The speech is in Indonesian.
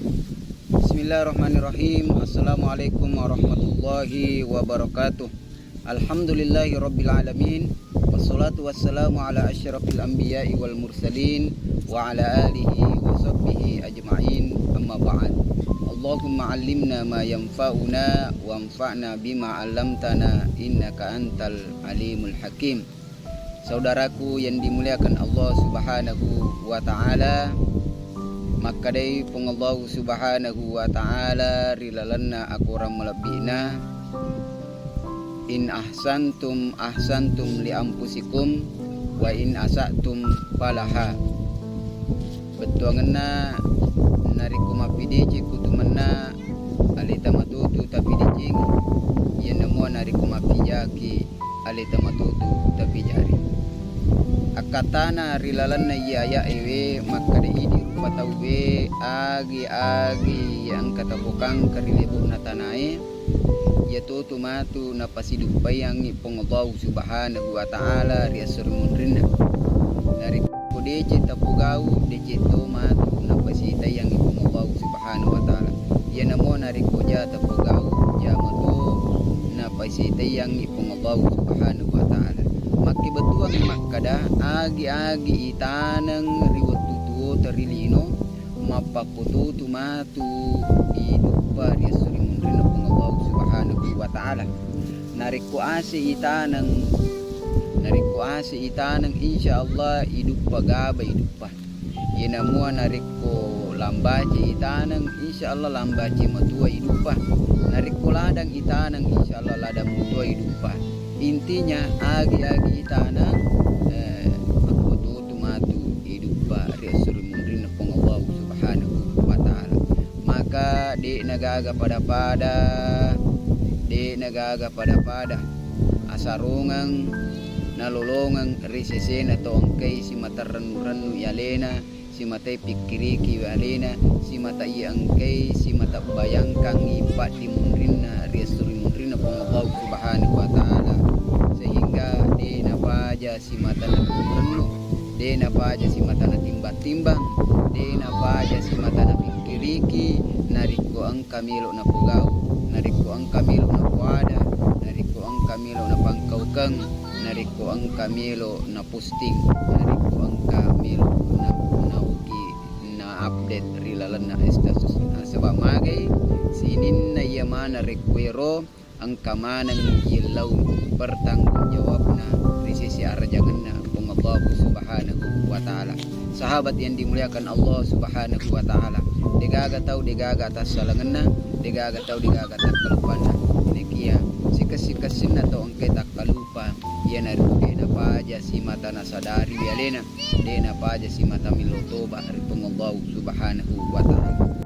Bismillahirrahmanirrahim. Assalamualaikum warahmatullahi wabarakatuh. Alhamdulillahi rabbil alamin. Wassalatu wassalamu ala asyrafil anbiya'i wal mursalin wa ala alihi wa sahbihi ajma'in. Amma ba'd. Allahumma 'allimna ma yanfa'una wanfa'na bima 'allamtana innaka antal alimul hakim. Saudaraku yang dimuliakan Allah Subhanahu wa taala, maka dari Allah Subhanahu wa taala rilalanna akuram melebihna in ahsantum ahsantum li ampusikum wa in asatum falaha. Betuanganna nariku mapidiji kutumanna alita matutu tapi dijing ya nemu nariku mapijaki alita matutu tapi jari akatana rilalanna ya ewe maka di patauwe agi yang kata bukang karilibu natanae yaitu tumatu napasidu bayang ipong Allah Subhanahu wa taala riasur munrina dari kodece tapugau dece tomatu napasita yang ipong Allah Subhanahu wa taala ya namo nari koja tapugau jamatu napasita yang ipong Allah Subhanahu wa taala maki betuang makada agi itanang riwat terilino mapakutu tumatu hidup dia suri munrina pung Allah Subhanahu wa taala nariku asi itanang insyaallah hidup pagaba hidup pa yenamua nariku lambaci itanang insyaallah lambaci matua hidup pa nariku ladang itanang insyaallah ladang matua hidup pa intinya agi itanang di nagaga pada asarungang nalulungang risesen atau angkay si mata renu yalena si mata pikiriki yalena si mata iangkay si mata bayangkang ipat di munrina riasuri munrina pong Allah Subhanahu wa taala sehingga di napaja si mata renu di napaja si mata timbang di napaja si mata pikiriki nariko ang kamilo na pugao, nariko ang kamilo na puada, nariko ang kamilo na pangkaukang, nariko ang kamilo na posting, nariko ang kamilo na nauki na update rilalan na status sa magay sinin na yaman na rekwero ang kamanang ilaw bertanggung jawab na risisi arjangan na Allah Subhanahu wa taala. Sahabat yang dimuliakan Allah Subhanahu wa taala, degaga atas salanganna, degaga tak kalupan na nikia sikas na to ang kita kalupa yan ari na paja si mata na sadari bialena de na paja si mata milotoba ritong Allah Subhanahu wa taala.